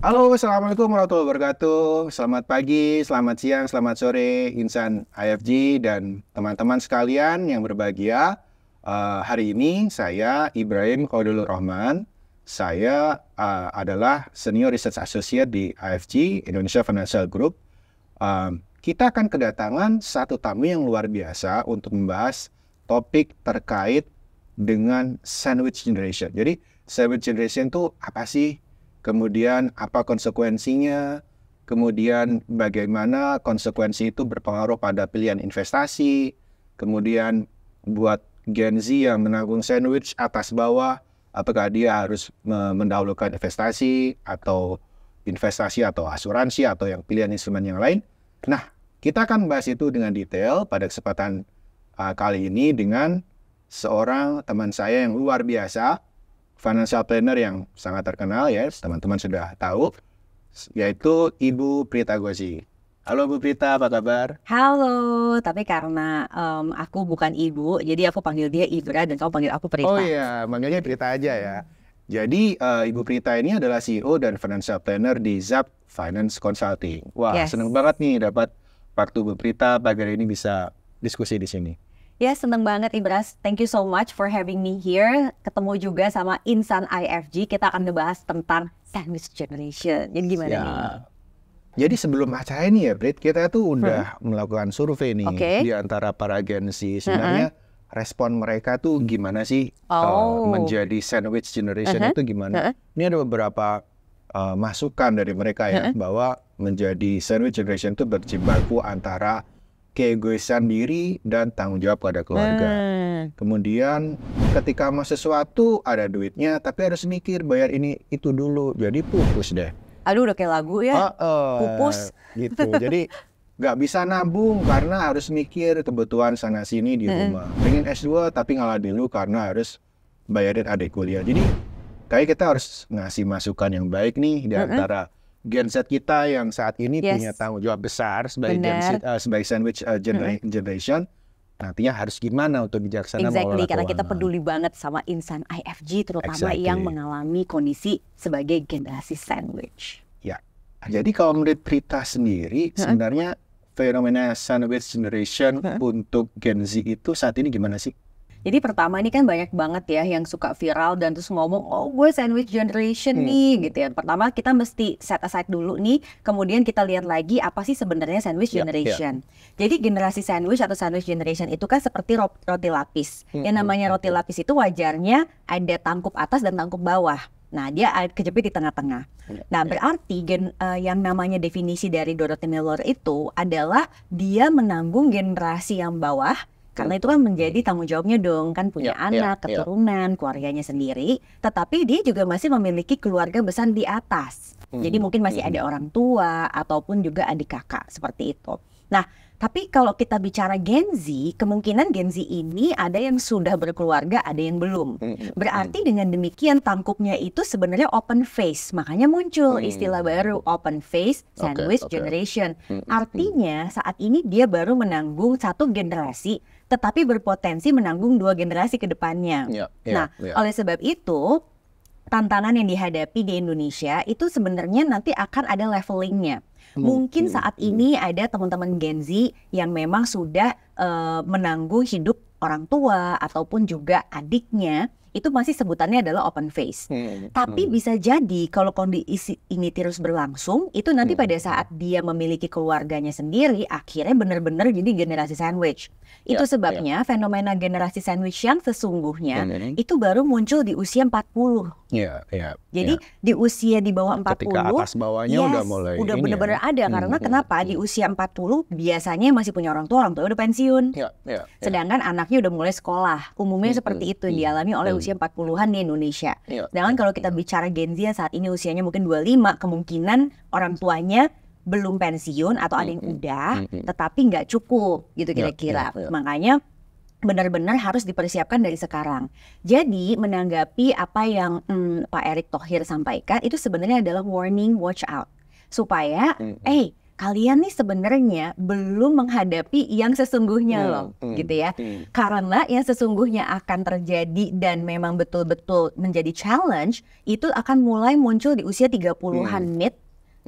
Halo, Assalamualaikum warahmatullahi wabarakatuh. Selamat pagi, selamat siang, selamat sore, insan IFG dan teman-teman sekalian yang berbahagia. Hari ini saya Ibrahim Qaudulur Rahman. Saya adalah Senior Research Associate di IFG, Indonesia Financial Group. Kita akan kedatangan satu tamu yang luar biasa untuk membahas topik terkait dengan sandwich generation. Jadi, sandwich generation itu apa sih? Kemudian apa konsekuensinya, kemudian bagaimana konsekuensi itu berpengaruh pada pilihan investasi, kemudian buat Gen Z yang menanggung sandwich atas bawah, apakah dia harus mendahulukan investasi atau asuransi atau yang pilihan instrumen yang lain. Nah, kita akan membahas itu dengan detail pada kesempatan kali ini dengan seorang teman saya yang luar biasa, financial planner yang sangat terkenal ya, teman-teman sudah tahu, yaitu Ibu Prita Gozi. Halo Bu Prita, apa kabar? Halo, tapi karena aku bukan ibu, jadi aku panggil dia Ibra dan kamu panggil aku Prita. Oh iya, manggilnya Prita aja ya. Jadi Ibu Prita ini adalah CEO dan financial planner di ZAP Finance Consulting. Wah, Yes. seneng banget nih dapat waktu Bu Prita pagi ini bisa diskusi di sini. Ya, seneng banget Ibras. Thank you so much for having me here. Ketemu juga sama Insan IFG. Kita akan ngebahas tentang sandwich generation. Jadi gimana nih? Jadi sebelum acara ini ya, Brit, kita tuh udah melakukan survei nih Oke. di antara para agensi. Sebenarnya respon mereka tuh gimana sih menjadi sandwich generation itu gimana? Ini ada beberapa masukan dari mereka ya, bahwa menjadi sandwich generation itu berjibaku antara keegoisan diri dan tanggung jawab pada keluarga. Kemudian ketika mau sesuatu ada duitnya, tapi harus mikir bayar ini itu dulu. Jadi pupus deh. Aduh, udah kayak lagu ya. Pupus. Gitu. Jadi nggak bisa nabung karena harus mikir kebutuhan sana sini di rumah. Pengen S2 tapi ngalah dulu karena harus bayarin adik kuliah. Jadi kayak kita harus ngasih masukan yang baik nih di antara Gen Z kita yang saat ini punya tanggung jawab besar sebagai sebagai sandwich generation. Nantinya harus gimana untuk bijaksana mengelola Karena kita keuangan. peduli banget sama Insan IFG, terutama yang mengalami kondisi sebagai generasi sandwich. Ya, jadi kalau menurut Prita sendiri, sebenarnya fenomena sandwich generation untuk Gen Z itu saat ini gimana sih? Jadi pertama ini kan banyak banget ya yang suka viral dan terus ngomong, oh gue sandwich generation nih gitu ya. Pertama kita mesti set aside dulu nih, kemudian kita lihat lagi apa sih sebenarnya sandwich generation. Jadi generasi sandwich atau sandwich generation itu kan seperti roti lapis. Yang namanya roti lapis itu wajarnya ada tangkup atas dan tangkup bawah. Nah, dia kejepit di tengah-tengah. Nah, berarti yang namanya definisi dari Dorothy Miller itu adalah dia menanggung generasi yang bawah. Karena itu kan menjadi tanggung jawabnya dong, kan punya anak, keturunan, keluarganya sendiri. Tetapi dia juga masih memiliki keluarga besar di atas. Jadi mungkin masih ada orang tua ataupun juga adik kakak seperti itu. Nah, tapi kalau kita bicara Gen Z, kemungkinan Gen Z ini ada yang sudah berkeluarga, ada yang belum. Berarti dengan demikian tangkupnya itu sebenarnya open face. Makanya muncul istilah baru open face sandwich generation. Artinya saat ini dia baru menanggung satu generasi, tetapi berpotensi menanggung dua generasi ke depannya. Nah, oleh sebab itu tantangan yang dihadapi di Indonesia itu sebenarnya nanti akan ada levelingnya. Mungkin saat ini ada teman-teman Gen Z yang memang sudah menanggung hidup orang tua ataupun juga adiknya, itu masih sebutannya adalah open face. Tapi bisa jadi kalau kondisi ini terus berlangsung, itu nanti pada saat dia memiliki keluarganya sendiri, akhirnya benar-benar jadi generasi sandwich. Itu sebabnya fenomena generasi sandwich yang sesungguhnya itu baru muncul di usia 40. Jadi di usia di bawah 40, ketika atas bawahnya udah mulai udah benar-benar ada. Karena kenapa? Di usia 40 biasanya masih punya orang tua udah pensiun. Sedangkan anaknya udah mulai sekolah. Umumnya seperti itu yang dialami oleh usia 40-an di Indonesia. Sedangkan kalau kita bicara Gen Z saat ini usianya mungkin 25, kemungkinan orang tuanya belum pensiun atau ada yang udah, tetapi nggak cukup gitu kira-kira. Makanya benar-benar harus dipersiapkan dari sekarang. Jadi menanggapi apa yang Pak Erick Thohir sampaikan itu sebenarnya adalah warning, watch out. Supaya, kalian nih sebenarnya belum menghadapi yang sesungguhnya loh, gitu ya. Karena yang sesungguhnya akan terjadi dan memang betul-betul menjadi challenge, itu akan mulai muncul di usia 30-an mid,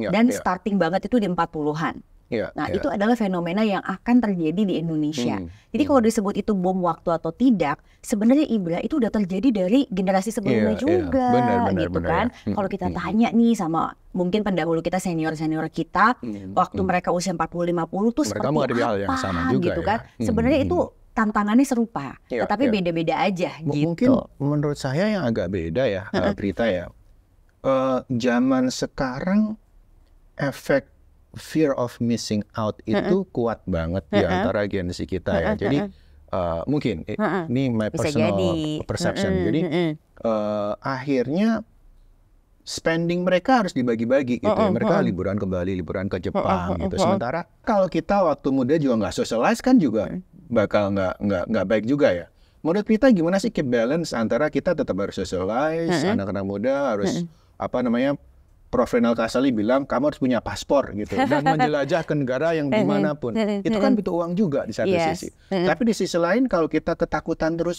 dan starting banget itu di 40-an. Nah, itu adalah fenomena yang akan terjadi di Indonesia. Jadi kalau disebut itu bom waktu atau tidak, sebenarnya Ibra itu udah terjadi dari generasi sebelumnya juga, gitu kan. Kalau kita tanya nih sama mungkin pendahulu kita, senior-senior kita, waktu mereka usia 40-50 tuh mereka seperti hal yang apa sama juga, gitu kan. Sebenarnya itu tantangannya serupa, tetapi beda-beda aja gitu. Mungkin menurut saya yang agak beda ya, Prita ya. Zaman sekarang efek fear of missing out itu kuat banget di antara Gen Z kita ya. Jadi mungkin ini my personal perception. Jadi akhirnya spending mereka harus dibagi-bagi gitu. Mereka liburan ke Bali, liburan ke Jepang gitu. Sementara kalau kita waktu muda juga nggak socialize kan juga bakal nggak baik juga ya. Menurut kita gimana sih keep balance antara kita tetap harus socialize, anak-anak muda harus Prof. Renal Kasali bilang kamu harus punya paspor gitu dan menjelajah ke negara yang dimanapun. Itu kan butuh uang juga di satu sisi. Tapi di sisi lain kalau kita ketakutan terus,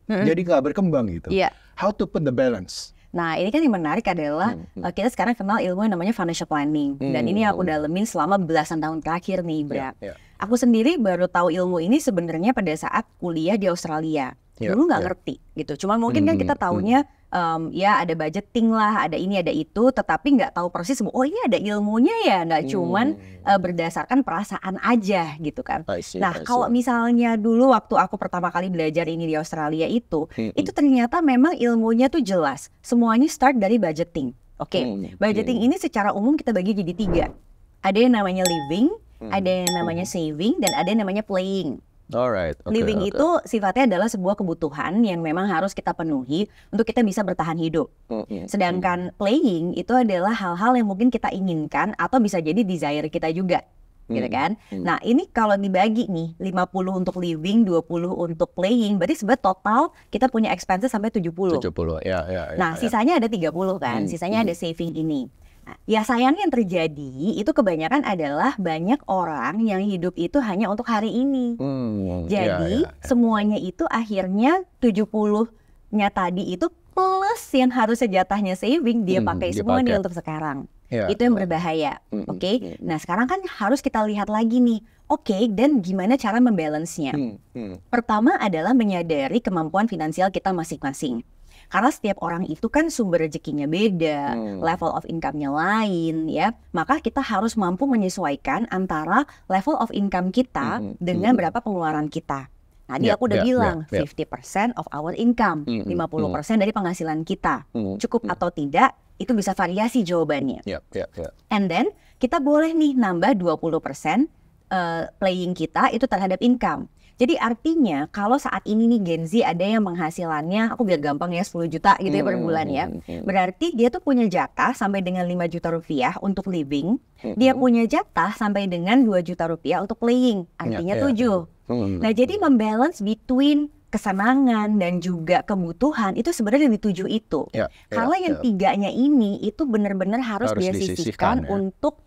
jadi nggak berkembang gitu. How to put the balance? Nah, ini kan yang menarik adalah kita sekarang kenal ilmu yang namanya financial planning. Dan ini aku dalemin selama belasan tahun terakhir nih, Bra. Aku sendiri baru tahu ilmu ini sebenarnya pada saat kuliah di Australia. Dulu nggak ngerti gitu. Cuma mungkin kan kita taunya ya ada budgeting lah, ada ini ada itu, tetapi nggak tahu persis. Oh ini ada ilmunya ya, nggak cuman berdasarkan perasaan aja gitu kan. Nah kalau misalnya dulu waktu aku pertama kali belajar ini di Australia itu ternyata memang ilmunya tuh jelas. Semuanya start dari budgeting. Budgeting ini secara umum kita bagi jadi 3. Ada yang namanya living, ada yang namanya saving, dan ada yang namanya playing. Living itu sifatnya adalah sebuah kebutuhan yang memang harus kita penuhi untuk kita bisa bertahan hidup. Sedangkan playing itu adalah hal-hal yang mungkin kita inginkan atau bisa jadi desire kita juga, gitu kan. Nah ini kalau dibagi nih 50 untuk living, 20 untuk playing, berarti sebenarnya total kita punya expenses sampai 70. Nah sisanya ada 30 kan, sisanya ada saving ini. Ya sayangnya yang terjadi itu kebanyakan adalah banyak orang yang hidup itu hanya untuk hari ini. Jadi semuanya itu akhirnya 70-nya tadi itu plus yang harus sejatahnya saving dia pakai semua nih untuk sekarang. Itu yang berbahaya. Nah sekarang kan harus kita lihat lagi nih. Dan gimana cara membalance-nya? Pertama adalah menyadari kemampuan finansial kita masing-masing. Karena setiap orang itu kan sumber rezekinya beda, level of income-nya lain ya. Maka kita harus mampu menyesuaikan antara level of income kita dengan berapa pengeluaran kita. Tadi aku udah bilang 50% of our income, 50% dari penghasilan kita. Cukup atau tidak, itu bisa variasi jawabannya. And then kita boleh nih nambah 20% playing kita itu terhadap income. Jadi artinya kalau saat ini nih Gen Z ada yang penghasilannya, aku biar gampang ya 10 juta gitu ya per bulan ya. Berarti dia tuh punya jatah sampai dengan 5 juta rupiah untuk living. Dia punya jatah sampai dengan 2 juta rupiah untuk playing, artinya 7. Nah jadi membalance between kesenangan dan juga kebutuhan itu sebenarnya di 7 itu. Karena yang 3-nya ini itu benar-benar harus dia sisihkan untuk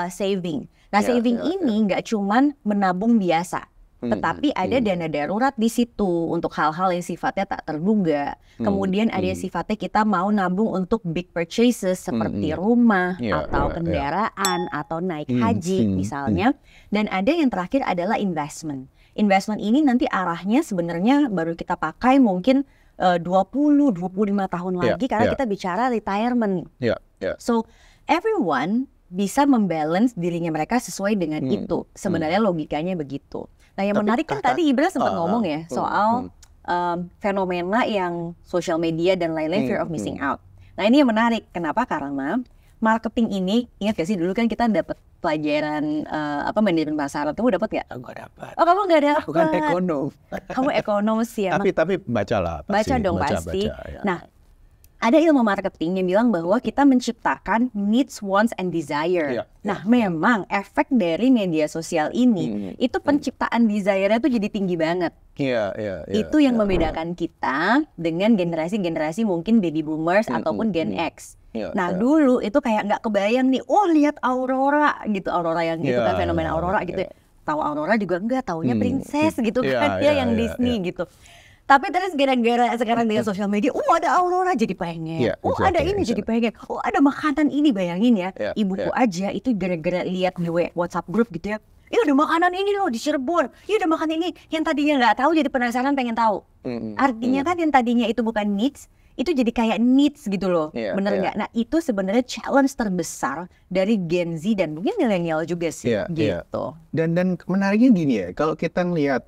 saving. Nah saving ini nggak cuman menabung biasa. Tetapi ada dana darurat di situ untuk hal-hal yang sifatnya tak terduga. Kemudian ada yang sifatnya kita mau nabung untuk big purchases seperti rumah atau kendaraan atau naik haji misalnya. Dan ada yang terakhir adalah investment. Investment ini nanti arahnya sebenarnya baru kita pakai mungkin 20-25 tahun lagi karena kita bicara retirement. So everyone bisa membalance dirinya mereka sesuai dengan itu. Sebenarnya logikanya begitu. Nah yang menarik kan tadi Ibra sempat ngomong ya soal fenomena yang social media dan lain-lain, fear of missing out. Nah ini yang menarik, kenapa? Karena marketing ini, ingat gak sih dulu kan kita dapat pelajaran manajemen pasar, kamu dapat nggak? Enggak dapat. Oh kamu nggak dapat? Aku kan ekonom. Kamu ekonom sih ya. Tapi bacalah. Baca dong pasti. Nah ada ilmu marketing yang bilang bahwa kita menciptakan needs, wants, and desire. Nah, memang efek dari media sosial ini itu penciptaan desire-nya tuh jadi tinggi banget. Itu yang membedakan kita dengan generasi-generasi mungkin baby boomers ataupun Gen X. Nah dulu itu kayak nggak kebayang nih, oh lihat Aurora gitu, Aurora yang itu kan fenomena Aurora gitu. Tahu Aurora juga enggak, taunya princess gitu kan yang Disney gitu. Tapi terus gara-gara sekarang dengan sosial media, ada Aurora jadi pengen, ada ini jadi pengen, ada makanan ini, bayangin ya, ibuku aja itu gara-gara lihat di WhatsApp group gitu ya, ada makanan ini loh di Cirebon, ada makanan ini, yang tadinya nggak tahu jadi penasaran pengen tahu. Artinya kan yang tadinya itu bukan needs, itu jadi kayak needs gitu loh, bener nggak? Nah itu sebenarnya challenge terbesar dari Gen Z dan mungkin milenial juga sih, gitu. Dan menariknya gini ya, kalau kita ngelihat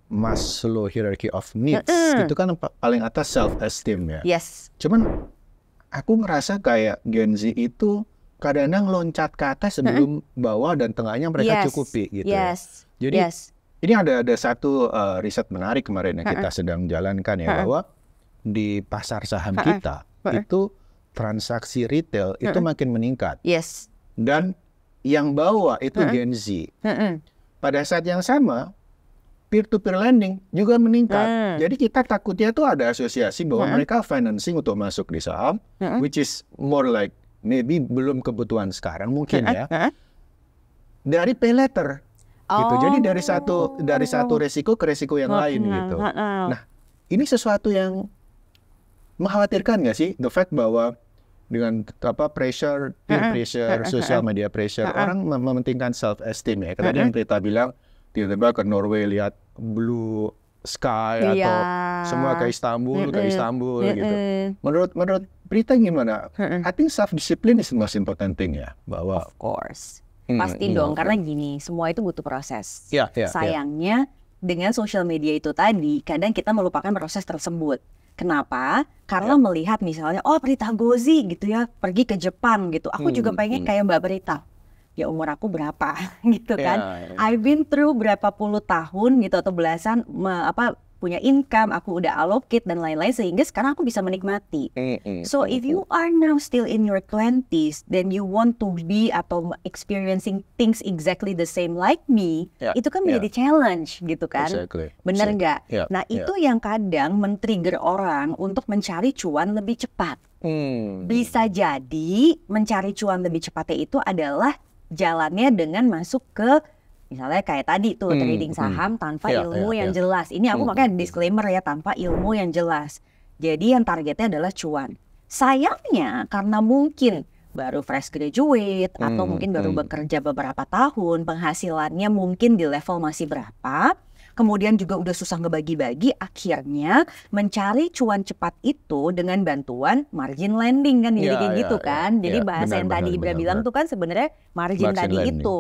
Maslow hierarchy of needs, itu kan paling atas self-esteem ya. Cuman aku ngerasa kayak Gen Z itu kadang-kadang loncat ke atas sebelum bawah dan tengahnya mereka cukupi gitu. Jadi ini ada satu riset menarik kemarin yang kita sedang jalankan ya, bahwa di pasar saham kita itu transaksi retail itu makin meningkat. Dan yang bawah itu Gen Z. Pada saat yang sama peer-to-peer lending juga meningkat. Jadi kita takutnya tuh ada asosiasi bahwa mereka financing untuk masuk di saham, which is more like maybe belum kebutuhan sekarang mungkin ya. Dari pay later gitu. Jadi dari satu resiko ke resiko yang lain gitu. Nah, ini sesuatu yang mengkhawatirkan nggak sih? The fact bahwa dengan pressure, peer pressure, social media pressure, orang mementingkan self esteem ya. Tadi yang kita bilang tiba-tiba ke Norway lihat blue sky atau semua ke Istanbul gitu. Menurut Prita gimana? I think self discipline is the most important thing ya, bahwa of course pasti dong, karena gini, semua itu butuh proses. Sayangnya dengan social media itu tadi kadang kita melupakan proses tersebut. Kenapa? Karena melihat misalnya Prita Gozi gitu ya pergi ke Jepang gitu, aku juga pengen kayak Mbak Prita. Ya umur aku berapa gitu kan. I've been through berapa puluh tahun gitu atau belasan punya income, aku udah allocate dan lain-lain sehingga sekarang aku bisa menikmati. So if you are now still in your 20s then you want to be atau experiencing things exactly the same like me, itu kan menjadi challenge gitu kan. Bener nggak? Nah itu yang kadang men-trigger orang untuk mencari cuan lebih cepat. Bisa jadi mencari cuan lebih cepatnya itu adalah jalannya dengan masuk ke misalnya kayak tadi tuh trading saham tanpa ilmu yang jelas. Ini aku makanya disclaimer ya, tanpa ilmu yang jelas. Jadi yang targetnya adalah cuan. Sayangnya karena mungkin baru fresh graduate atau mungkin baru bekerja beberapa tahun, penghasilannya mungkin di level masih berapa, kemudian juga udah susah ngebagi-bagi, akhirnya mencari cuan cepat itu dengan bantuan margin lending kan, jadi kayak gitu kan. Jadi bahasa yang tadi Ibra bilang tuh kan sebenarnya margin tadi lending itu.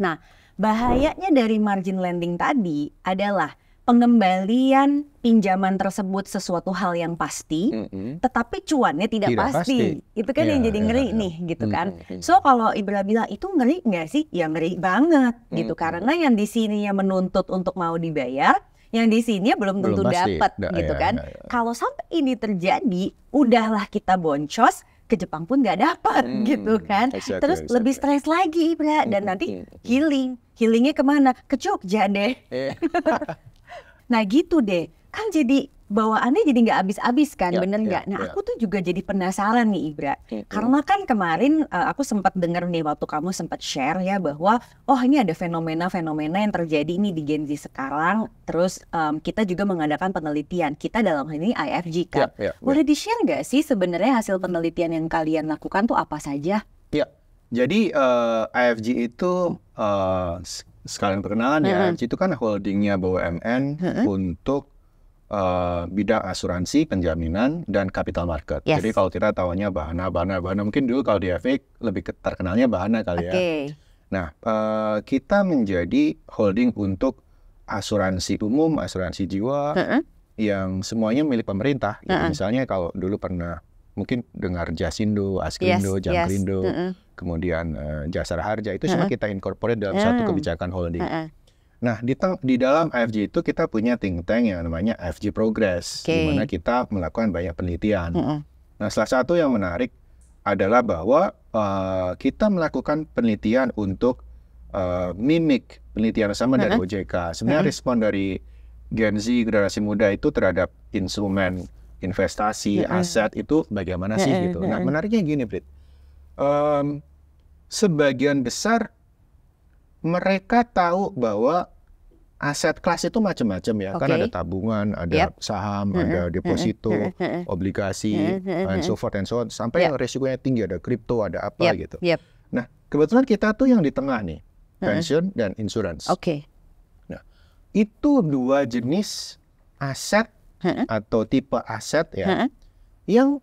Nah, bahayanya dari margin lending tadi adalah pengembalian pinjaman tersebut sesuatu hal yang pasti, tetapi cuannya tidak pasti. Itu kan yang jadi ngeri nih gitu kan. So kalau Ibra bilang itu ngeri nggak sih? Ya ngeri banget gitu, karena yang di sini yang menuntut untuk mau dibayar, yang di sini belum tentu dapat gitu kan. Kalau sampai ini terjadi, udahlah kita boncos, ke Jepang pun nggak dapat gitu kan. Terus lebih stres lagi Ibra, dan nanti healingnya kemana? Ke Jogja deh. Nah gitu deh, kan jadi bawaannya jadi nggak habis-habis kan, bener nggak? Nah aku tuh juga jadi penasaran nih Ibra, karena kan kemarin aku sempat dengar nih waktu kamu sempat share ya bahwa ini ada fenomena-fenomena yang terjadi nih di Gen Z sekarang. Terus kita juga mengadakan penelitian, kita dalam hal ini IFG kan. Boleh di-share nggak sih sebenarnya hasil penelitian yang kalian lakukan tuh apa saja? Jadi IFG itu sekalian perkenalan ya, IFG itu kan holdingnya BUMN untuk bidang asuransi, penjaminan, dan capital market. Jadi kalau kita tahunya Bahana, mungkin dulu kalau di FX lebih terkenalnya Bahana kali ya. Nah, kita menjadi holding untuk asuransi umum, asuransi jiwa, yang semuanya milik pemerintah. Gitu. Misalnya kalau dulu pernah mungkin dengar Jasindo, Askrindo, Jamkrindo, kemudian Jasara Harja, itu semua kita incorporate dalam satu kebijakan holding. Nah, di dalam IFG itu kita punya think tank yang namanya IFG Progress, di mana kita melakukan banyak penelitian. Nah, salah satu yang menarik adalah bahwa kita melakukan penelitian untuk mimik penelitian sama dari OJK. Sebenarnya respon dari Gen Z, generasi muda itu terhadap instrumen investasi, aset itu bagaimana sih gitu. Nah, menariknya gini, Brit. Sebagian besar mereka tahu bahwa aset kelas itu macam-macam ya. Kan ada tabungan, ada saham, ada deposito, obligasi, and so forth and so on. Sampai yang resikonya tinggi, ada kripto, ada apa gitu. Nah, kebetulan kita tuh yang di tengah nih, pension dan insurance. Nah, itu dua jenis aset atau tipe aset ya, yang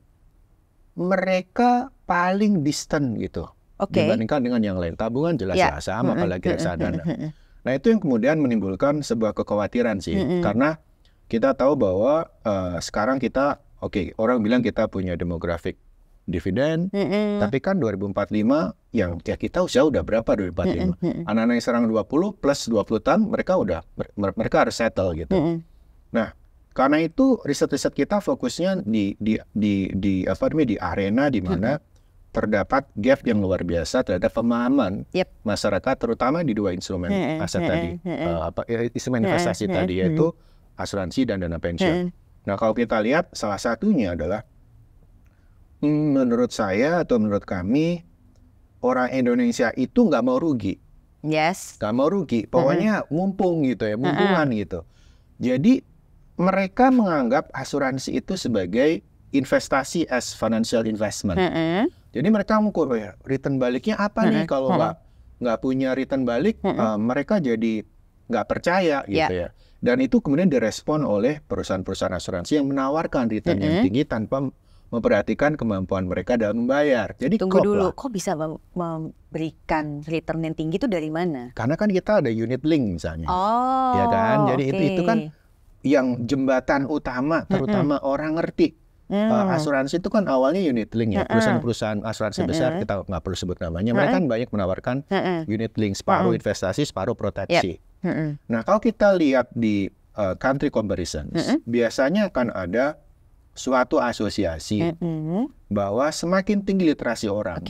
mereka paling distant gitu. Dibandingkan dengan yang lain. Tabungan jelas ya, saham apalagi reksadana. Nah, itu yang kemudian menimbulkan sebuah kekhawatiran sih. Karena kita tahu bahwa sekarang kita, orang bilang kita punya demographic dividen, tapi kan 2045 yang ya kita usia udah berapa 2045? Anak-anak yang sekarang 20 plus 20 tahun mereka harus settle gitu. Nah, karena itu riset-riset kita fokusnya di arena di mana terdapat gap yang luar biasa terhadap pemahaman masyarakat, terutama di dua instrumen aset tadi, instrumen investasi tadi, yaitu asuransi dan dana pensiun. Nah, kalau kita lihat salah satunya adalah menurut saya atau menurut kami, orang Indonesia itu nggak mau rugi. Nggak mau rugi, pokoknya mumpung gitu ya, mumpungan gitu. Jadi mereka menganggap asuransi itu sebagai investasi as financial investment. Jadi mereka mengukur ya, return baliknya apa nih, kalau nggak punya return balik, mereka jadi nggak percaya gitu ya. Dan itu kemudian direspon oleh perusahaan-perusahaan asuransi yang menawarkan return yang tinggi tanpa memperhatikan kemampuan mereka dalam membayar. Jadi tunggu dulu, kok bisa memberikan return yang tinggi itu dari mana? Karena kan kita ada unit link misalnya, ya kan. Jadi itu kan yang jembatan utama, terutama orang ngerti. Asuransi itu kan awalnya unit link ya, perusahaan-perusahaan asuransi besar, kita nggak perlu sebut namanya, mereka kan banyak menawarkan unit link, separuh investasi, separuh proteksi. Nah, kalau kita lihat di country comparisons, biasanya akan ada suatu asosiasi bahwa semakin tinggi literasi orang,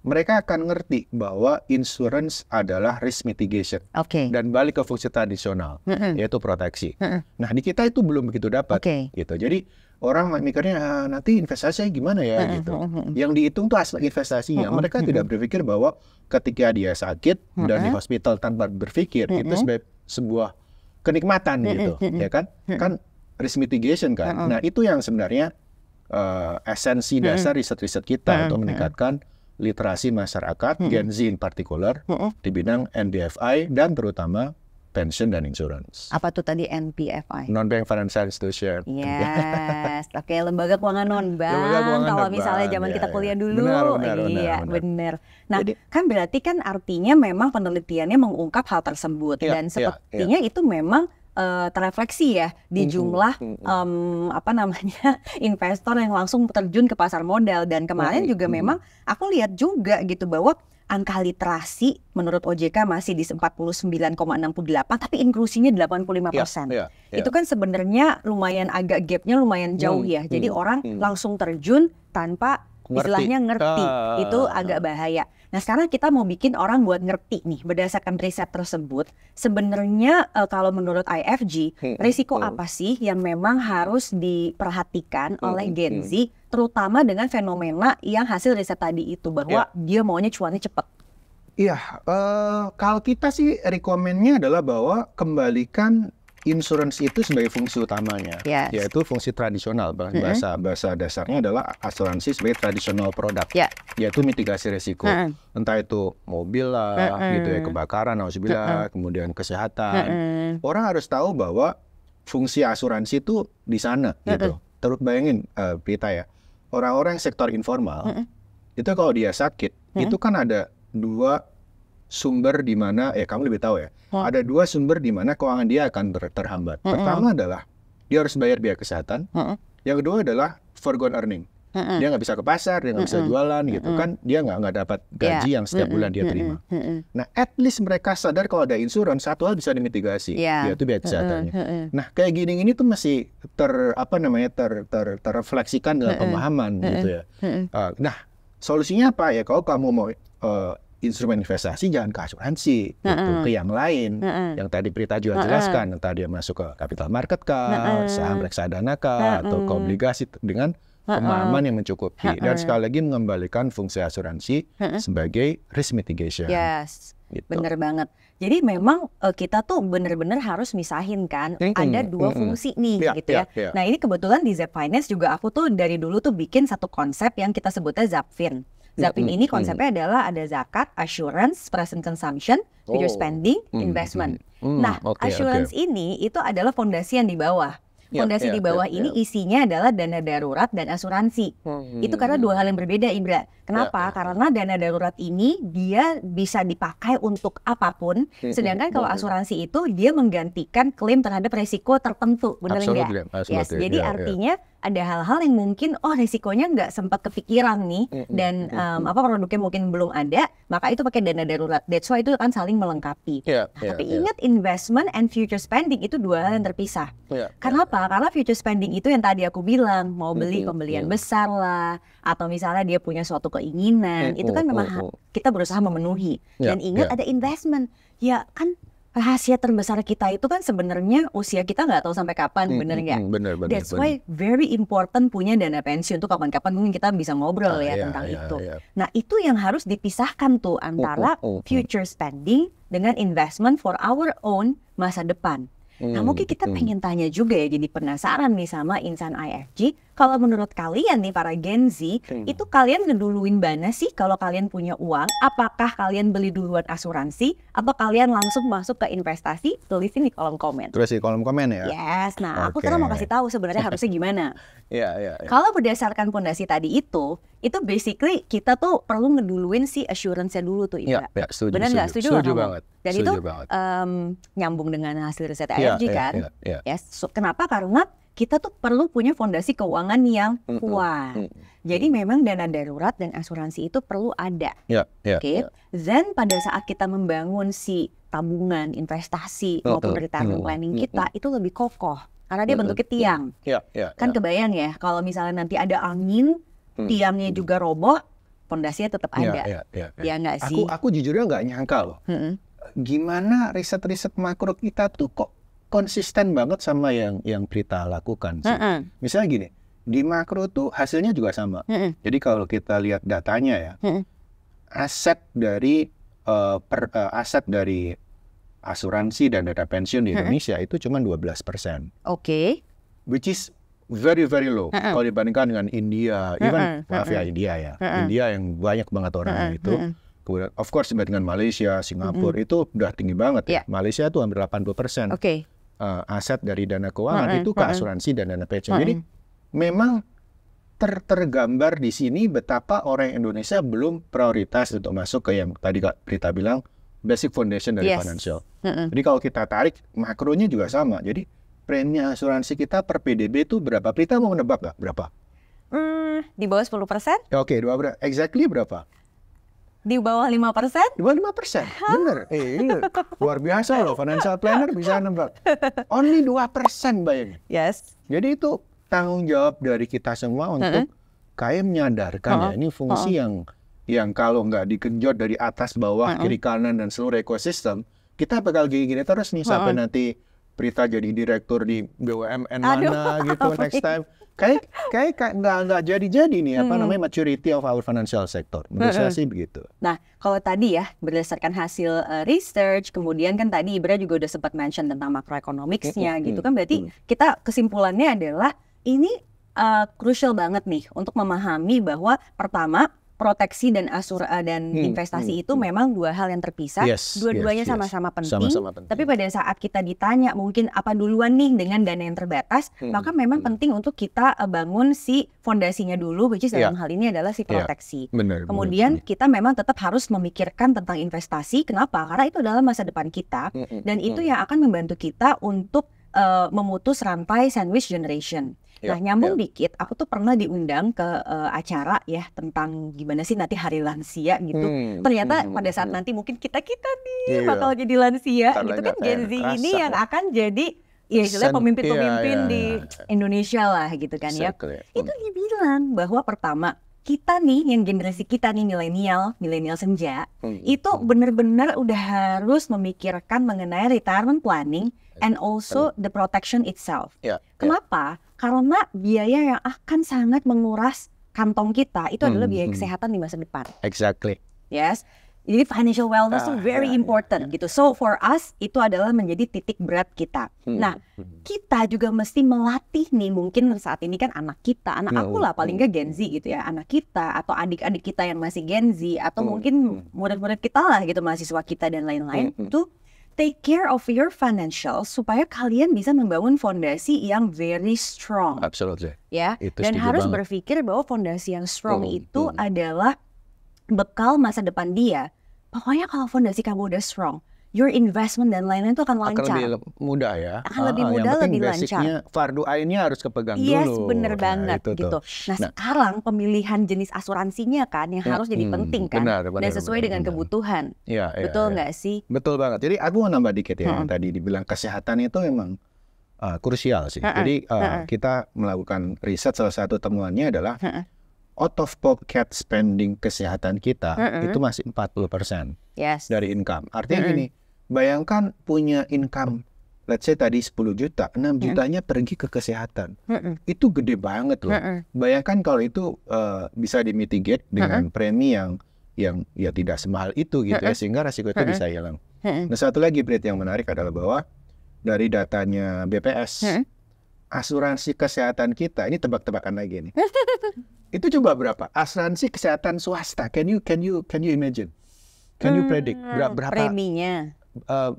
mereka akan ngerti bahwa insurance adalah risk mitigation dan balik ke fungsi tradisional, yaitu proteksi. Nah, di kita itu belum begitu dapat gitu. Jadi orang mikirnya nanti investasinya gimana ya gitu. Yang dihitung tuh aspek investasinya. Mereka tidak berpikir bahwa ketika dia sakit dan di hospital tanpa berpikir itu sebuah kenikmatan gitu, ya kan? Kan risk mitigation kan. Nah, itu yang sebenarnya esensi dasar riset-riset kita untuk meningkatkan literasi masyarakat, Gen Z in particular, di bidang NBFI dan terutama pension dan insurance. Apa tuh tadi NBFI? Non-Bank Financial Institution. Yes, lembaga keuangan non-bank. Kalau misalnya zaman kita kuliah dulu. Benar. Nah, jadi, kan berarti kan artinya memang penelitiannya mengungkap hal tersebut. Dan sepertinya itu memang terefleksi ya di jumlah investor yang langsung terjun ke pasar modal. Dan kemarin juga memang aku lihat juga gitu bahwa angka literasi menurut OJK masih di 49,68, tapi inklusinya 85%. Itu kan sebenarnya lumayan, agak gapnya lumayan jauh ya. Jadi orang langsung terjun tanpa istilahnya ngerti. Itu agak bahaya. Nah, sekarang kita mau bikin orang buat ngerti nih berdasarkan riset tersebut. Sebenarnya kalau menurut IFG, risiko apa sih yang memang harus diperhatikan oleh Gen Z, terutama dengan fenomena yang hasil riset tadi itu, bahwa dia maunya cuannya cepat. Iya, kalau kita sih rekomennya adalah bahwa kembalikan insurance itu sebagai fungsi utamanya, yaitu fungsi tradisional. Bahasa dasarnya adalah asuransi sebagai tradisional produk, yaitu mitigasi risiko. Entah itu mobil lah, gitu ya, kebakaran, nauzubillah, kemudian kesehatan. Orang harus tahu bahwa fungsi asuransi itu di sana, gitu. Terus bayangin, Prita ya, orang-orang sektor informal, itu kalau dia sakit, itu kan ada dua sumber di mana, kamu lebih tahu ya, ada dua sumber di mana keuangan dia akan terhambat. Pertama adalah dia harus bayar biaya kesehatan. Yang kedua adalah foregone earning. Dia nggak bisa ke pasar, dia nggak bisa jualan gitu kan, dia nggak dapat gaji yang setiap bulan dia terima. Nah, at least mereka sadar kalau ada insurance, satu hal bisa dimitigasi, yaitu biaya kesehatannya. Nah, kayak gini tuh masih terrefleksikan dalam pemahaman gitu ya. Nah, solusinya apa ya? Kalau kamu mau instrumen investasi jangan ke asuransi, gitu, ke yang lain. Yang tadi Prita juga jelaskan, entah dia masuk ke capital market kah, saham reksadana kah, atau ke obligasi dengan pemahaman yang mencukupi. Dan sekali lagi mengembalikan fungsi asuransi sebagai risk mitigation. Yes, gitu. bener banget. Jadi memang kita tuh bener-bener harus misahin kan, ada dua fungsi nih gitu ya. Nah ini kebetulan di Zap Finance juga aku tuh dari dulu tuh bikin satu konsep yang kita sebutnya Zapfin. Zapfin ini konsepnya adalah ada zakat, assurance, present consumption, future spending, investment. Nah, assurance ini itu adalah fondasi yang di bawah. Fondasi di bawah ini isinya adalah dana darurat dan asuransi. Itu karena dua hal yang berbeda, Indra. Kenapa? Karena dana darurat ini dia bisa dipakai untuk apapun, sedangkan kalau asuransi itu dia menggantikan klaim terhadap resiko tertentu, benar nggak? Yes. Jadi artinya ada hal-hal yang mungkin resikonya nggak sempat kepikiran nih, dan produknya mungkin belum ada, maka itu pakai dana darurat. That's why itu kan saling melengkapi. Tapi ingat, investment and future spending itu dua hal yang terpisah. Kenapa? Karena future spending itu yang tadi aku bilang, mau beli pembelian besar lah, atau misalnya dia punya suatu keinginan, itu kan memang kita berusaha memenuhi. Dan ingat ada investment, ya kan rahasia terbesar kita itu kan sebenarnya usia kita nggak tahu sampai kapan, bener nggak? That's why very important punya dana pensiun tuh kapan-kapan mungkin kita bisa ngobrol tentang itu. Nah itu yang harus dipisahkan tuh antara future spending dengan investment for our own masa depan. Nah mungkin kita pengen tanya juga ya, jadi penasaran nih sama Insan IFG, kalau menurut kalian nih para Gen Z, itu kalian ngeduluin mana sih kalau kalian punya uang? Apakah kalian beli duluan asuransi atau kalian langsung masuk ke investasi? Tulisin di kolom komen. Tulis di kolom komen ya. Yes, nah aku sekarang mau kasih tahu sebenarnya harusnya gimana. Kalau berdasarkan fondasi tadi itu basically kita tuh perlu ngeduluin si assurance-nya dulu tuh, Iba. Benar nggak? Setuju banget. Dan itu nyambung dengan hasil riset IFG kan? Yes. So, kenapa? Karena kita tuh perlu punya fondasi keuangan yang kuat. Jadi memang dana darurat dan asuransi itu perlu ada. Then pada saat kita membangun si tabungan, investasi maupun retirement planning kita itu lebih kokoh karena dia bentuknya tiang. Kan kebayang ya kalau misalnya nanti ada angin, tiangnya juga roboh, fondasinya tetap ada. Ya nggak sih? Aku jujurnya nggak nyangka loh. Gimana riset-riset makro kita tuh kok konsisten banget sama yang Prita lakukan sih. Misalnya gini, di makro tuh hasilnya juga sama. Jadi kalau kita lihat datanya ya, aset dari asuransi dan dana pensiun di Indonesia itu cuma 12%. Which is very very low kalau dibandingkan dengan India, even India ya. India yang banyak banget orang itu. Kemudian, of course, dibandingkan Malaysia, Singapura itu udah tinggi banget ya. Malaysia itu hampir 80%. Aset dari dana keuangan itu ke asuransi dan dana pensiun. Jadi memang tergambar di sini betapa orang Indonesia belum prioritas untuk masuk ke yang tadi Kak Prita bilang basic foundation dari financial. Jadi kalau kita tarik makronya juga sama. Jadi preminya asuransi kita per PDB itu berapa? Prita mau menebak nggak berapa? Di bawah 10%? Exactly berapa? Di bawah 5%? Di bawah 5%, bener. Ini luar biasa loh, financial planner bisa nebak. Only 2% bayangin. Yes. Jadi itu tanggung jawab dari kita semua untuk kayak menyadarkan ya, ini fungsi yang kalau nggak digenjot dari atas bawah, kiri kanan dan seluruh ekosistem, kita bakal gini-gini terus nih sampai nanti Prita jadi direktur di BUMN mana gitu next time. Kayak nggak jadi nih namanya maturity of our financial sector. Menurut saya sih begitu. Nah kalau tadi ya berdasarkan hasil research, kemudian kan tadi Ibra juga udah sempat mention tentang macroeconomics-nya gitu kan, berarti kita kesimpulannya adalah ini crucial banget nih untuk memahami bahwa pertama proteksi dan investasi itu memang dua hal yang terpisah. Dua-duanya sama-sama penting. Tapi pada saat kita ditanya mungkin apa duluan nih dengan dana yang terbatas, maka memang penting untuk kita bangun si fondasinya dulu, which is dalam hal ini adalah si proteksi. Kemudian kita memang tetap harus memikirkan tentang investasi. Kenapa? Karena itu adalah masa depan kita dan itu yang akan membantu kita untuk memutus rantai sandwich generation. Nah nyambung dikit, aku tuh pernah diundang ke acara ya tentang gimana sih nanti hari lansia gitu. Ternyata pada saat nanti mungkin kita nih bakal jadi lansia gitu kan, Gen Z ini yang akan jadi ya istilahnya pemimpin-pemimpin di Indonesia lah gitu kan ya. Itu dibilang bahwa pertama kita nih, yang generasi kita nih milenial senja, itu benar-benar udah harus memikirkan mengenai retirement planning and also the protection itself. Kenapa? Karena biaya yang akan sangat menguras kantong kita itu adalah biaya kesehatan di masa depan. Exactly. Yes. Jadi financial wellness itu very important gitu. So for us itu adalah menjadi titik berat kita. Nah, kita juga mesti melatih nih, mungkin saat ini kan anak kita, anak aku lah paling nggak Gen Z gitu ya, anak kita atau adik-adik kita yang masih Gen Z atau mungkin murid-murid kita lah gitu, mahasiswa kita dan lain-lain, itu take care of your financial supaya kalian bisa membangun fondasi yang very strong. Absolutely. Ya. Itu dan harus berpikir bahwa fondasi yang strong itu adalah bekal masa depan dia. Pokoknya kalau fondasi kamu udah strong, your investment dan lain-lain itu akan lancar. Akan lebih mudah ya. Akan lebih mudah, lebih lancar. Fardu ainnya harus kepegang dulu. Yes, bener banget gitu. Nah, sekarang pemilihan jenis asuransinya kan yang harus jadi penting kan. Benar, dan sesuai dengan kebutuhan. Betul nggak sih? Betul banget. Jadi aku mau nambah dikit ya, yang tadi dibilang kesehatan itu memang krusial sih. Jadi kita melakukan riset, salah satu temuannya adalah out of pocket spending kesehatan kita itu masih 40% dari income. Artinya gini, bayangkan punya income, let's say tadi 10 juta, 6 jutanya pergi ke kesehatan. Itu gede banget loh. Bayangkan kalau itu bisa dimitigate dengan premi yang ya tidak semahal itu gitu ya, sehingga resiko itu bisa hilang. Nah, satu lagi Brit yang menarik adalah bahwa dari datanya BPS, asuransi kesehatan kita, ini tebak-tebakan lagi nih. Itu coba berapa? Asuransi kesehatan swasta. Can you imagine? Can you predict berapa preminya?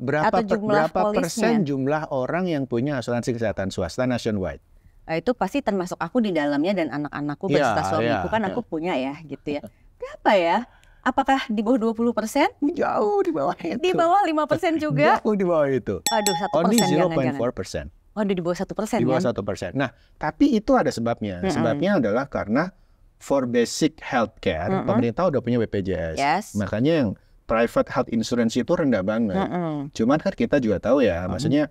Berapa persen jumlah orang yang punya asuransi kesehatan swasta nationwide? Itu pasti termasuk aku di dalamnya dan anak-anakku beserta suamiku kan aku punya ya gitu ya. Berapa ya? Apakah di bawah 20%? Jauh di bawah itu. Di bawah 5% juga? Jauh di bawah itu. Aduh, 1% Only jangan-jangan. 0.4%. Waduh, di bawah 1%. Di bawah 1%. Nah, tapi itu ada sebabnya. Sebabnya adalah karena for basic healthcare, pemerintah udah punya BPJS. Makanya yang private health insurance itu rendah banget. Cuman kan kita juga tahu ya, maksudnya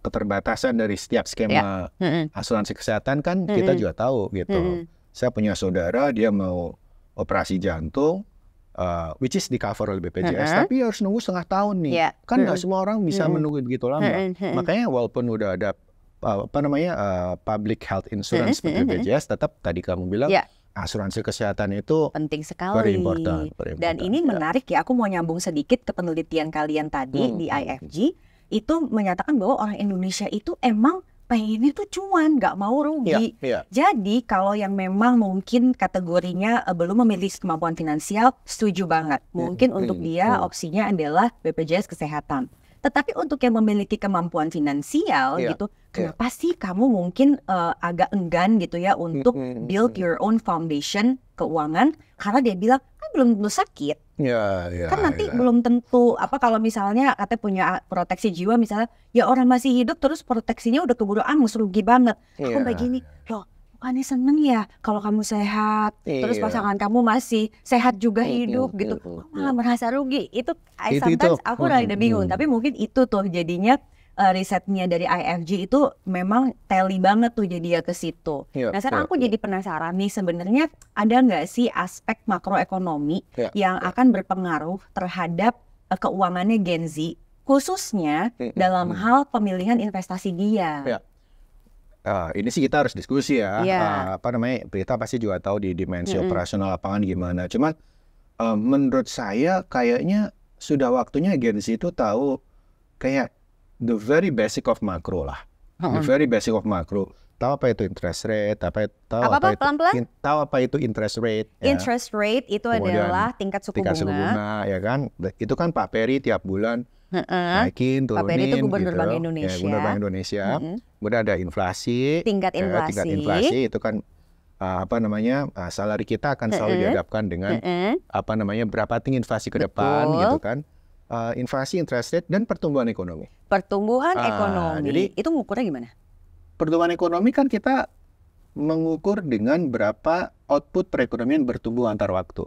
keterbatasan dari setiap skema asuransi kesehatan kan kita juga tahu gitu. Saya punya saudara, dia mau operasi jantung, which is di cover oleh BPJS, tapi harus nunggu setengah tahun nih. Kan nggak semua orang bisa menunggu begitu lama. Makanya walaupun udah ada public health insurance seperti BPJS, tetap tadi kamu bilang asuransi kesehatan itu penting sekali. Very important. Dan ini menarik ya, aku mau nyambung sedikit ke penelitian kalian tadi di IFG, itu menyatakan bahwa orang Indonesia itu emang pengennya tuh cuan, nggak mau rugi. Jadi kalau yang memang mungkin kategorinya belum memiliki kemampuan finansial, setuju banget. Mungkin untuk dia opsinya adalah BPJS Kesehatan. Tetapi untuk yang memiliki kemampuan finansial gitu, kenapa sih kamu mungkin agak enggan gitu ya untuk build your own foundation keuangan? Karena dia bilang kan belum sakit. Kan nanti belum tentu kalau misalnya katanya punya proteksi jiwa misalnya, ya orang masih hidup terus proteksinya udah keburu angus, rugi banget. Aku begini, loh bukannya seneng ya kalau kamu sehat, terus pasangan kamu masih sehat juga hidup gitu, malah merasa rugi. Itu sometimes aku rada bingung, tapi mungkin itu tuh jadinya risetnya dari IFG itu memang tally banget tuh jadi ke situ. Nah sekarang aku jadi penasaran nih, sebenarnya ada nggak sih aspek makroekonomi yang akan berpengaruh terhadap keuangannya Gen Z, khususnya dalam hal pemilihan investasi dia? Ini sih kita harus diskusi ya. Berita pasti juga tahu di dimensi operasional lapangan gimana. Cuman menurut saya kayaknya sudah waktunya Gen Z itu tahu kayak the very basic of macro lah. The very basic of macro. Tahu apa itu interest rate? Tahu apa itu interest rate? Interest rate itu adalah tingkat suku bunga. Ya kan? Itu kan Pak Peri tiap bulan naikin, turunin. Pak Peri itu Gubernur Bank Indonesia. Gubernur Bank Indonesia. Kemudian ada inflasi. Tingkat inflasi itu kan salari kita akan selalu dihadapkan dengan berapa tinggi inflasi ke depan gitu kan. Inflasi, interest rate, dan pertumbuhan ekonomi. Pertumbuhan ekonomi, jadi, itu ngukurnya gimana? Pertumbuhan ekonomi kan kita mengukur dengan berapa output perekonomian bertumbuh antar waktu.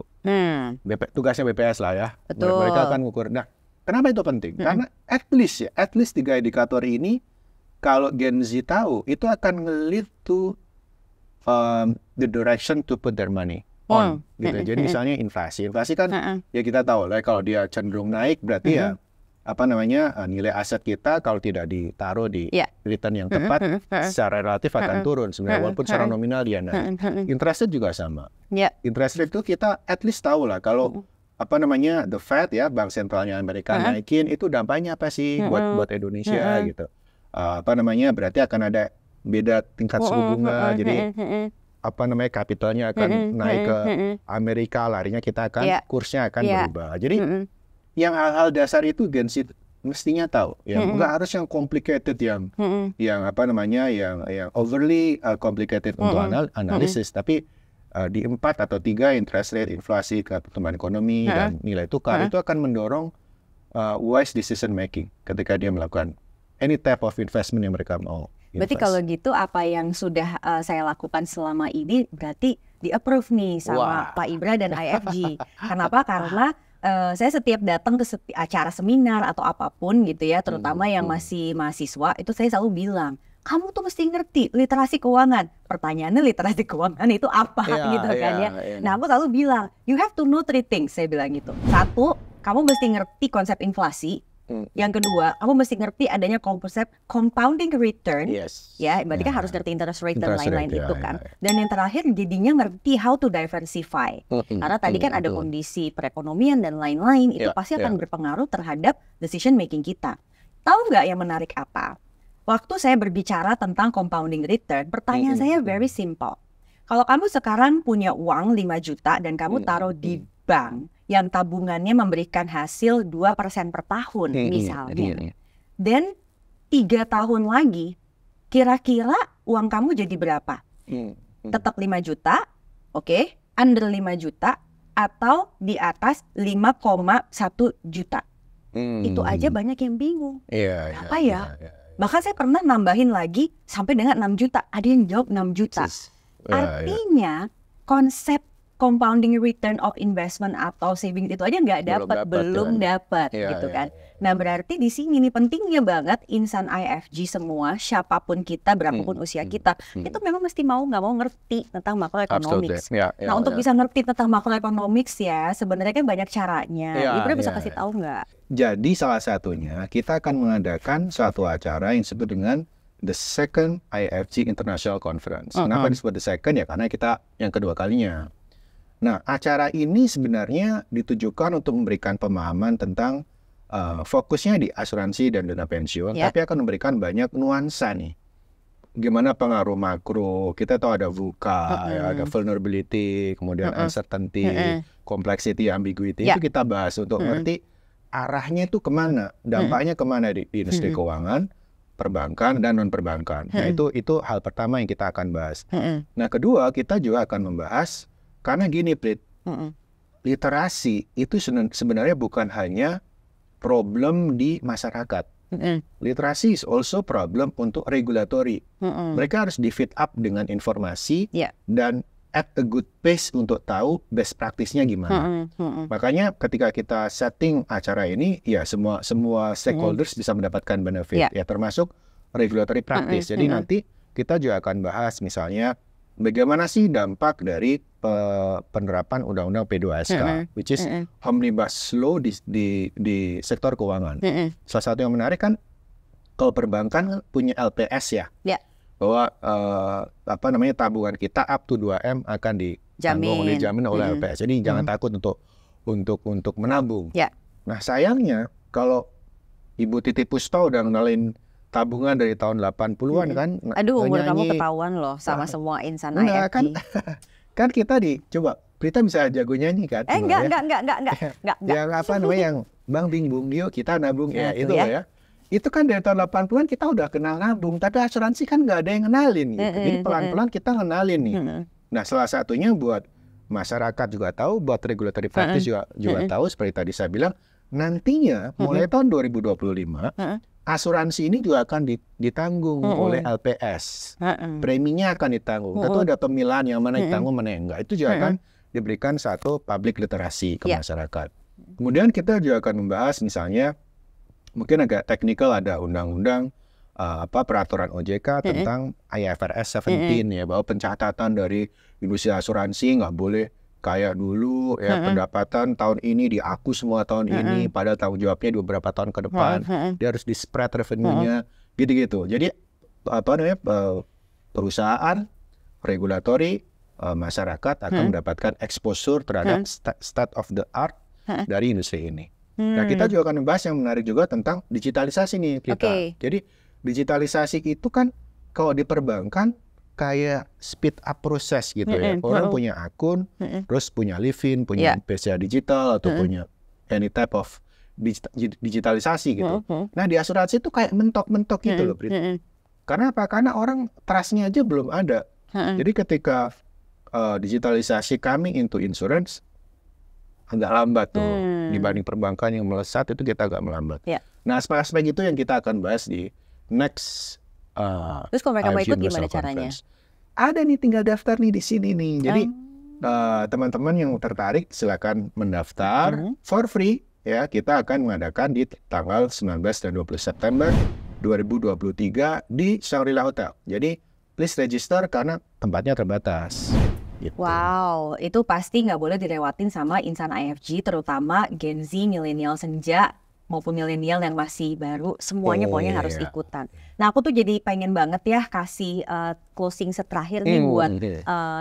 Tugasnya BPS lah ya. Betul. Mereka akan mengukur. Nah, kenapa itu penting? Karena at least 3 indikator ini, kalau Gen Z tahu, itu akan nge-lead to the direction to put their money. on gitu. Jadi misalnya inflasi kan ya kita tahu lah kalau dia cenderung naik berarti ya nilai aset kita kalau tidak ditaruh di return yang tepat secara relatif akan turun sebenarnya walaupun secara nominal dia naik. Interest rate juga sama. Interest rate itu kita at least tahu lah kalau the Fed ya bank sentralnya Amerika naikin itu dampaknya apa sih buat Indonesia gitu. Berarti akan ada beda tingkat suku bunga jadi kapitalnya akan naik ke Amerika, larinya kita akan kursnya akan berubah. Jadi yang hal-hal dasar itu Gensi mestinya tahu ya, nggak harus yang complicated yang overly complicated untuk analisis, tapi di 4 atau 3 interest rate, inflasi, pertumbuhan ekonomi dan nilai tukar itu akan mendorong wise decision making ketika dia melakukan any type of investment yang mereka mau invest. Berarti kalau gitu apa yang sudah saya lakukan selama ini berarti di-approve nih sama Pak Ibra dan IFG. Kenapa? Karena saya setiap datang ke acara seminar atau apapun gitu ya, terutama yang masih mahasiswa, itu saya selalu bilang, kamu tuh mesti ngerti literasi keuangan. Pertanyaannya literasi keuangan itu apa gitu kan ya. Nah aku selalu bilang, you have to know 3 things, saya bilang gitu. 1, kamu mesti ngerti konsep inflasi. Yang kedua, kamu mesti ngerti adanya konsep compounding return. Ya, berarti kan harus ngerti interest rate dan lain-lain itu kan. Dan yang terakhir jadinya ngerti how to diversify. Karena tadi kan ada kondisi perekonomian dan lain-lain, itu pasti akan berpengaruh terhadap decision making kita. Tahu nggak yang menarik apa? Waktu saya berbicara tentang compounding return, pertanyaan saya very simple. Kalau kamu sekarang punya uang 5 juta dan kamu taruh di bank yang tabungannya memberikan hasil 2% per tahun misalnya. Dan 3 tahun lagi, kira-kira uang kamu jadi berapa? Tetap 5 juta, oke, under 5 juta, atau di atas 5,1 juta. Itu aja banyak yang bingung. Apa ya? Bahkan saya pernah nambahin lagi sampai dengan 6 juta. Ada yang jawab 6 juta. Artinya konsep compounding return of investment atau saving itu aja belum dapat gitu kan. Nah berarti di sini nih pentingnya banget insan IFG semua, siapapun kita, berapapun usia kita, itu memang mesti mau nggak mau ngerti tentang macroeconomics. Nah untuk bisa ngerti tentang macroeconomics ya sebenarnya kan banyak caranya. Ibra bisa kasih tahu nggak? Jadi salah satunya kita akan mengadakan suatu acara yang disebut dengan the second IFG International Conference. Kenapa disebut the second ya? Karena kita yang kedua kalinya. Nah, acara ini sebenarnya ditujukan untuk memberikan pemahaman tentang fokusnya di asuransi dan dana pensiun, tapi akan memberikan banyak nuansa nih. Gimana pengaruh makro, kita tahu ada VUCA, ada vulnerability, kemudian uncertainty, complexity, ambiguity, itu kita bahas untuk ngerti arahnya itu kemana, dampaknya kemana di industri keuangan, perbankan, dan non-perbankan. Nah, itu hal pertama yang kita akan bahas. Nah, kedua, kita juga akan membahas karena gini, Prit, literasi itu sebenarnya bukan hanya problem di masyarakat. Literasi is also problem untuk regulatory. Mereka harus di-feed up dengan informasi dan at a good pace untuk tahu best practice-nya gimana. Makanya ketika kita setting acara ini, ya semua stakeholders bisa mendapatkan benefit, ya termasuk regulatory practice. Jadi nanti kita juga akan bahas misalnya bagaimana sih dampak dari penerapan Undang-Undang P2SK, which is omnibus law di sektor keuangan. Salah satu yang menarik kan, kalau perbankan punya LPS ya, bahwa tabungan kita up to 2M akan dijamin oleh LPS. Jadi jangan takut untuk menabung. Nah sayangnya kalau Ibu Titi Pusto udah ngenalin tabungan dari tahun 80-an kan. Aduh, umur kamu ketahuan loh sama semua insan IFG. Kan kita coba Prita bisa jago nyanyi kan? Enggak. Yang Bang Bing Bung Dio kita nabung ya itu ya. Itu kan dari tahun 80-an kita udah kenal nabung, tapi asuransi kan nggak ada yang kenalin gitu. Jadi pelan-pelan kita kenalin nih. Nah, salah satunya buat masyarakat juga tahu, buat regulatory practice juga tahu, seperti tadi saya bilang, nantinya mulai tahun 2025 asuransi ini juga akan ditanggung oleh LPS. Preminya akan ditanggung. Tentu ada pemilahan yang mana ditanggung, mana yang enggak. Itu juga akan diberikan satu public literasi ke masyarakat. Kemudian kita juga akan membahas misalnya, mungkin agak teknikal, ada undang-undang peraturan OJK tentang IFRS 17 ya, bahwa pencatatan dari industri asuransi nggak boleh kayak dulu ya pendapatan tahun ini diaku semua tahun ini, padahal tanggung jawabnya di beberapa tahun ke depan. Dia harus di spread revenue-nya, gitu-gitu. Jadi apa namanya, perusahaan, regulatori, masyarakat akan mendapatkan exposure terhadap state of the art dari industri ini. Nah, kita juga akan membahas yang menarik juga tentang digitalisasi nih kita. Jadi digitalisasi itu kan kalau di perbankan kayak speed up proses gitu ya. Orang punya akun, terus punya Livin, punya BCA digital atau punya any type of digitalisasi gitu. Nah, di asuransi itu kayak mentok-mentok gitu loh, Brit. Karena apa? Karena orang trust-nya aja belum ada. Jadi ketika digitalisasi coming into insurance agak lambat tuh dibanding perbankan yang melesat, itu kita agak melambat. Nah, aspek-aspek itu yang kita akan bahas di next. Terus kalau mereka mau ikut gimana caranya? Ada nih, tinggal daftar nih di sini nih. Jadi teman-teman yang tertarik silakan mendaftar for free ya. Kita akan mengadakan di tanggal 19 dan 20 September 2023 di Shangri-La Hotel. Jadi please register karena tempatnya terbatas. Gitu. Wow, itu pasti nggak boleh dilewatin sama insan IFG, terutama Gen Z, milenial senja, maupun milenial yang masih baru, semuanya pokoknya harus ikutan. Nah, aku tuh jadi pengen banget ya kasih closing terakhir nih buat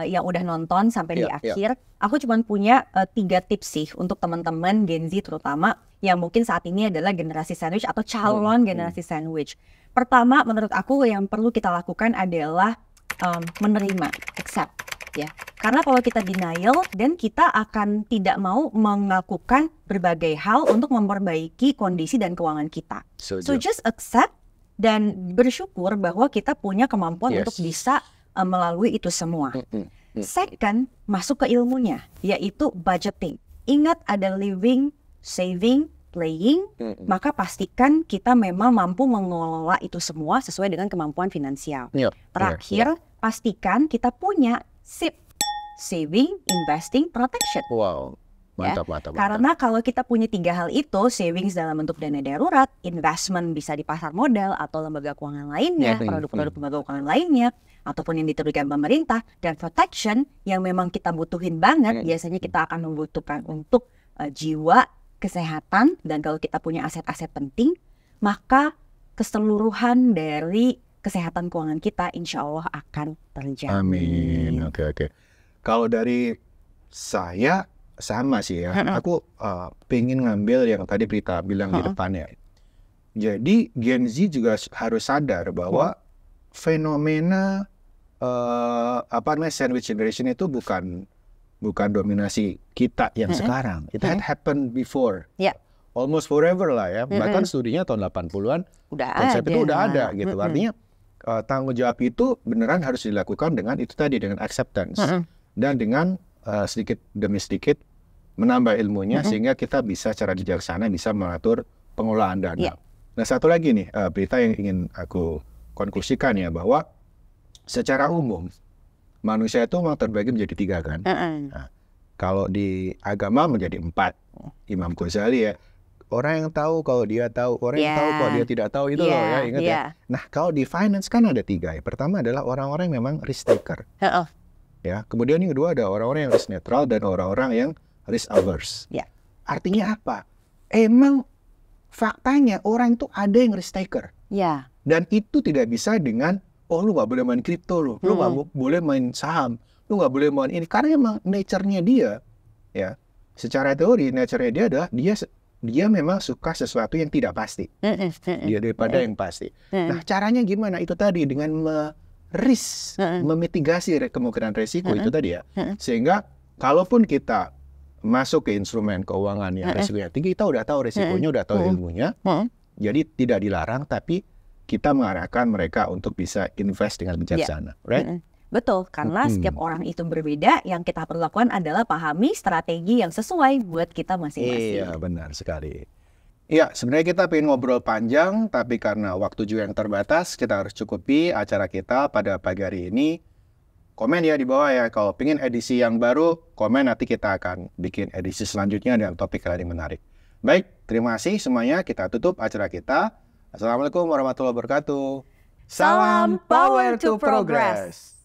yang udah nonton sampai di akhir. Aku cuma punya 3 tips sih untuk teman-teman Gen Z terutama yang mungkin saat ini adalah generasi sandwich atau calon generasi sandwich. Pertama, menurut aku yang perlu kita lakukan adalah menerima, accept. Ya, karena kalau kita denial dan kita akan tidak mau melakukan berbagai hal untuk memperbaiki kondisi dan keuangan kita. So just accept dan bersyukur bahwa kita punya kemampuan untuk bisa melalui itu semua. Second, masuk ke ilmunya, yaitu budgeting. Ingat ada living, saving, playing, maka pastikan kita memang mampu mengelola itu semua sesuai dengan kemampuan finansial. Terakhir, pastikan kita punya SIP, saving, investing, protection. Wow, mantap, mantap. Karena kalau kita punya 3 hal itu, savings dalam bentuk dana darurat, investment bisa di pasar modal atau lembaga keuangan lainnya, produk-produk lembaga keuangan lainnya, ataupun yang diterbitkan pemerintah, dan protection yang memang kita butuhin banget, biasanya kita akan membutuhkan untuk jiwa, kesehatan, dan kalau kita punya aset-aset penting, maka keseluruhan dari kesehatan keuangan kita insya Allah akan terjamin. Amin. Oke. Kalau dari saya sama sih ya. Aku pengen ngambil yang tadi Prita bilang di depannya. Jadi Gen Z juga harus sadar bahwa fenomena sandwich generation itu bukan dominasi kita yang sekarang. It had happened before. Almost forever lah ya. Bahkan studinya tahun 80-an konsep itu udah ada gitu. Artinya tanggung jawab itu beneran harus dilakukan dengan itu tadi, dengan acceptance dan dengan sedikit demi sedikit menambah ilmunya sehingga kita bisa secara bijaksana bisa mengatur pengelolaan dana. Nah, satu lagi nih berita yang ingin aku konklusikan ya, bahwa secara umum manusia itu memang terbagi menjadi 3 kan. Nah, kalau di agama menjadi 4. Imam Ghazali ya. Orang yang tahu kalau dia tahu, orang yang tahu kalau dia tidak tahu, itu loh ya, ingat ya. Nah, kalau di finance kan ada 3 ya. Pertama adalah orang-orang yang memang risk taker. Ya, kemudian yang kedua ada orang-orang yang risk netral dan orang-orang yang risk averse. Artinya apa? Emang faktanya orang itu ada yang risk taker. Dan itu tidak bisa dengan lu nggak boleh main kripto, lu nggak boleh main saham, lu nggak boleh main ini, karena emang nature-nya dia ya. Secara teori nature-nya dia adalah dia memang suka sesuatu yang tidak pasti. Dia daripada yang pasti. Nah, caranya gimana? Itu tadi dengan memitigasi kemungkinan resiko itu tadi ya. Sehingga kalaupun kita masuk ke instrumen keuangan yang resikonya tinggi, kita udah tahu resikonya, udah tahu ilmunya. Jadi tidak dilarang, tapi kita mengarahkan mereka untuk bisa invest dengan bijaksana, right? Betul, karena setiap orang itu berbeda. Yang kita perlu lakukan adalah pahami strategi yang sesuai buat kita masing-masing. Iya, benar sekali. Iya, sebenarnya kita pengen ngobrol panjang, tapi karena waktu juga yang terbatas, kita harus cukupi acara kita pada pagi hari ini. Komen ya di bawah ya, kalau pengen edisi yang baru, komen, nanti kita akan bikin edisi selanjutnya dengan topik lain yang menarik. Baik, terima kasih semuanya, kita tutup acara kita. Assalamualaikum warahmatullahi wabarakatuh. Salam Power to Progress.